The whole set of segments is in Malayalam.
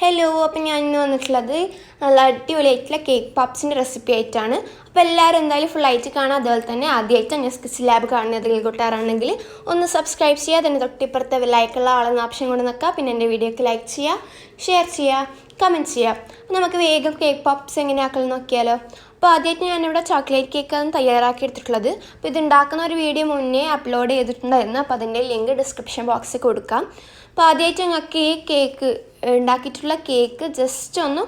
ഹലോ, അപ്പോൾ ഞാൻ ഇന്ന് വന്നിട്ടുള്ളത് നല്ല അടിപൊളിയായിട്ടുള്ള കേക്ക് പപ്സിൻ്റെ റെസിപ്പി ആയിട്ടാണ്. അപ്പോൾ എല്ലാവരും എന്തായാലും ഫുള്ളായിട്ട് കാണാം. അതുപോലെ തന്നെ ആദ്യമായിട്ട് ന്യൂസ് ലാബ് കാണുന്നതിൽ കൂട്ടാറാണെങ്കിൽ ഒന്ന് സബ്സ്ക്രൈബ് ചെയ്യുക. അതിന് തൊട്ടിപ്പുറത്തെ ലൈക്കുള്ള ആളെന്ന ഓപ്ഷൻ കൊണ്ട് നിൽക്കുക. പിന്നെ എൻ്റെ വീഡിയോക്ക് ലൈക്ക് ചെയ്യുക, ഷെയർ ചെയ്യുക, കമൻറ്റ് ചെയ്യുക. അപ്പോൾ നമുക്ക് വേഗം കേക്ക് പപ്സ് എങ്ങനെയാക്കൽ നോക്കിയാലോ. അപ്പോൾ ആദ്യമായിട്ട് ഞാനിവിടെ ചോക്ലേറ്റ് കേക്കാണ് തയ്യാറാക്കി എടുത്തിട്ടുള്ളത്. അപ്പോൾ ഇത് ഉണ്ടാക്കുന്ന ഒരു വീഡിയോ മുന്നേ അപ്ലോഡ് ചെയ്തിട്ടുണ്ടായിരുന്നു. അപ്പോൾ അതിൻ്റെ ലിങ്ക് ഡിസ്ക്രിപ്ഷൻ ബോക്സിൽ കൊടുക്കാം. അപ്പോൾ ആദ്യമായിട്ട് ഞങ്ങൾക്ക് ഈ കേക്ക് ഉണ്ടാക്കിയിട്ടുള്ള കേക്ക് ജസ്റ്റ് ഒന്ന്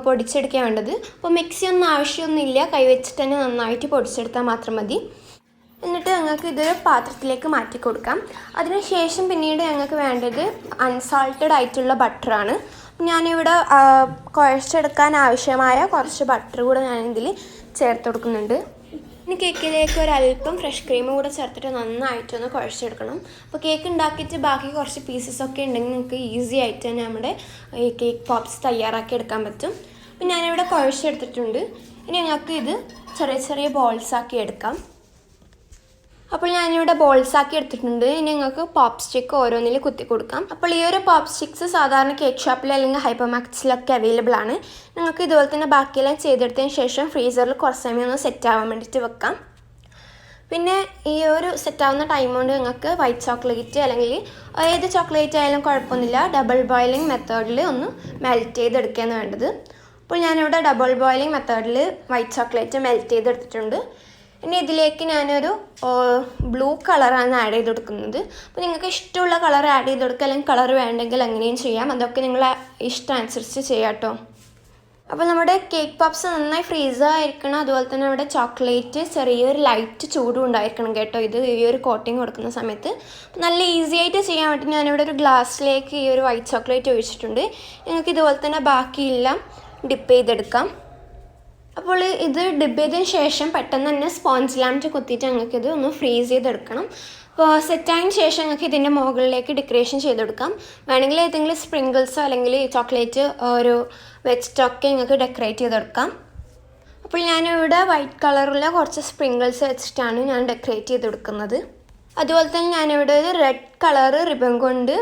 പൊടിച്ചെടുക്കാൻ വേണ്ടത്. അപ്പോൾ മിക്സി ഒന്നും ആവശ്യമൊന്നുമില്ല, കൈവച്ചിട്ട് തന്നെ നന്നായിട്ട് പൊടിച്ചെടുത്താൽ മാത്രം മതി. എന്നിട്ട് ഞങ്ങൾക്ക് ഇതൊരു പാത്രത്തിലേക്ക് മാറ്റി കൊടുക്കാം. അതിനുശേഷം പിന്നീട് ഞങ്ങൾക്ക് വേണ്ടത് അൺസാൾട്ടഡ് ആയിട്ടുള്ള ബട്ടറാണ്. ഞാനിവിടെ കുഴച്ചെടുക്കാൻ ആവശ്യമായ കുറച്ച് ബട്ടർ കൂടെ ഞാനിതിൽ ചേർത്ത് കൊടുക്കുന്നുണ്ട്. ഇനി കേക്കിലേക്ക് ഒരല്പം ഫ്രഷ് ക്രീം കൂടെ ചേർത്തിട്ട് നന്നായിട്ടൊന്ന് കുഴച്ചെടുക്കണം. അപ്പോൾ കേക്ക് ഉണ്ടാക്കിയിട്ട് ബാക്കി കുറച്ച് പീസസൊക്കെ ഉണ്ടെങ്കിൽ നിങ്ങൾക്ക് ഈസി ആയിട്ട് തന്നെ നമ്മുടെ ഈ കേക്ക് പോപ്സ് തയ്യാറാക്കി എടുക്കാൻ പറ്റും. അപ്പോൾ ഞാനിവിടെ കുഴച്ചെടുത്തിട്ടുണ്ട്. ഇനി ഞങ്ങൾക്ക് ഇത് ചെറിയ ചെറിയ ബോൾസാക്കി എടുക്കാം. അപ്പോൾ ഞാനിവിടെ ബോൾസാക്കി എടുത്തിട്ടുണ്ട്. ഇനി നിങ്ങൾക്ക് പോപ്പ് സ്റ്റിക്ക് ഓരോന്നിൽ കുത്തി കൊടുക്കാം. അപ്പോൾ ഈ ഒരു പോപ്പ് സ്റ്റിക്സ് സാധാരണ കേക്ക് ഷോപ്പിൽ അല്ലെങ്കിൽ ഹൈപ്പർ മാർക്കറ്റ്സിലൊക്കെ അവൈലബിൾ ആണ്. നിങ്ങൾക്ക് ഇതുപോലെ തന്നെ ബാക്കിയെല്ലാം ചെയ്തെടുത്തതിന് ശേഷം ഫ്രീസറിൽ കുറച്ച് സമയം ഒന്ന് സെറ്റ് ആവാൻ വേണ്ടിയിട്ട് വെക്കാം. പിന്നെ ഈ ഒരു സെറ്റാവുന്ന ടൈം കൊണ്ട് നിങ്ങൾക്ക് വൈറ്റ് ചോക്ലേറ്റ് അല്ലെങ്കിൽ ഏത് ചോക്ലേറ്റ് ആയാലും കുഴപ്പമൊന്നുമില്ല, ഡബിൾ ബോയിലിംഗ് മെത്തേഡിൽ ഒന്ന് മെൽറ്റ് ചെയ്തെടുക്കുകയാണ് വേണ്ടത്. അപ്പോൾ ഞാനിവിടെ ഡബിൾ ബോയിലിംഗ് മെത്തേഡിൽ വൈറ്റ് ചോക്ലേറ്റ് മെൽറ്റ് ചെയ്തെടുത്തിട്ടുണ്ട്. ഇനി ഇതിലേക്ക് ഞാനൊരു ബ്ലൂ കളറാണ് ആഡ് ചെയ്ത് കൊടുക്കുന്നത്. അപ്പോൾ നിങ്ങൾക്ക് ഇഷ്ടമുള്ള കളർ ആഡ് ചെയ്ത് കൊടുക്കുക, അല്ലെങ്കിൽ കളർ വേണ്ടെങ്കിൽ അങ്ങനെയും ചെയ്യാം. അതൊക്കെ നിങ്ങളെ ഇഷ്ടം അനുസരിച്ച് ചെയ്യാം കേട്ടോ. അപ്പോൾ നമ്മുടെ കേക്ക് പപ്സ് നന്നായി ഫ്രീസായിരിക്കണം. അതുപോലെ തന്നെ നമ്മുടെ ചോക്ലേറ്റ് ചെറിയൊരു ലൈറ്റ് ചൂടും ഉണ്ടായിരിക്കണം കേട്ടോ, ഇത് ഈ ഒരു കോട്ടിങ് കൊടുക്കുന്ന സമയത്ത്. നല്ല ഈസി ആയിട്ട് ചെയ്യാൻ വേണ്ടി ഞാനിവിടെ ഒരു ഗ്ലാസ്സിലേക്ക് ഈ ഒരു വൈറ്റ് ചോക്ലേറ്റ് ഒഴിച്ചിട്ടുണ്ട്. നിങ്ങൾക്ക് ഇതുപോലെ തന്നെ ബാക്കിയെല്ലാം ഡിപ്പ് ചെയ്തെടുക്കാം. അപ്പോൾ ഇത് ഡിപ്പ് ചെയ്തതിന് ശേഷം പെട്ടെന്ന് തന്നെ സ്പോഞ്ച് ലാമിറ്റ് കുത്തിയിട്ട് ഞങ്ങൾക്കിത് ഒന്ന് ഫ്രീസ് ചെയ്തെടുക്കണം. അപ്പോൾ സെറ്റായതിന് ശേഷം ഞങ്ങൾക്ക് ഇതിൻ്റെ മുകളിലേക്ക് ഡെക്കറേഷൻ ചെയ്തെടുക്കാം. വേണമെങ്കിൽ ഏതെങ്കിലും സ്പ്രിങ്കിൾസോ അല്ലെങ്കിൽ ചോക്ലേറ്റ് ഒരു വെച്ചിട്ടൊക്കെ നിങ്ങൾക്ക് ഡെക്കറേറ്റ് ചെയ്തെടുക്കാം. അപ്പോൾ ഞാനിവിടെ വൈറ്റ് കളറുള്ള കുറച്ച് സ്പ്രിങ്കിൾസ് വെച്ചിട്ടാണ് ഞാൻ ഡെക്കറേറ്റ് ചെയ്തെടുക്കുന്നത്. അതുപോലെ തന്നെ ഞാനിവിടെ ഒരു റെഡ് കളറ് റിബൺ കൊണ്ട്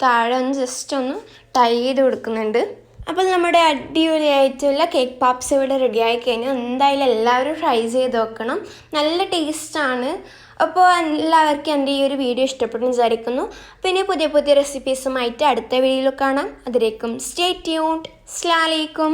താഴെ ഒന്ന് ജസ്റ്റ് ഒന്ന് ടൈ ചെയ്ത് കൊടുക്കുന്നുണ്ട്. അപ്പോൾ നമ്മുടെ അടിപൊളിയായിട്ടുള്ള കേക്ക് പപ്സ് ഇവിടെ റെഡി ആയി കഴിഞ്ഞാൽ എന്തായാലും എല്ലാവരും ട്രൈ ചെയ്ത് നോക്കണം. നല്ല ടേസ്റ്റാണ്. അപ്പോൾ എല്ലാവർക്കും എൻ്റെ ഈ ഒരു വീഡിയോ ഇഷ്ടപ്പെട്ടെന്ന് വിചാരിക്കുന്നു. പിന്നെ പുതിയ പുതിയ റെസിപ്പീസുമായിട്ട് അടുത്ത വീഡിയോയിൽ കാണാം. അതിലേക്കും സ്റ്റേ ട്യൂൺഡ്. അസ്സലാമു അലൈക്കും.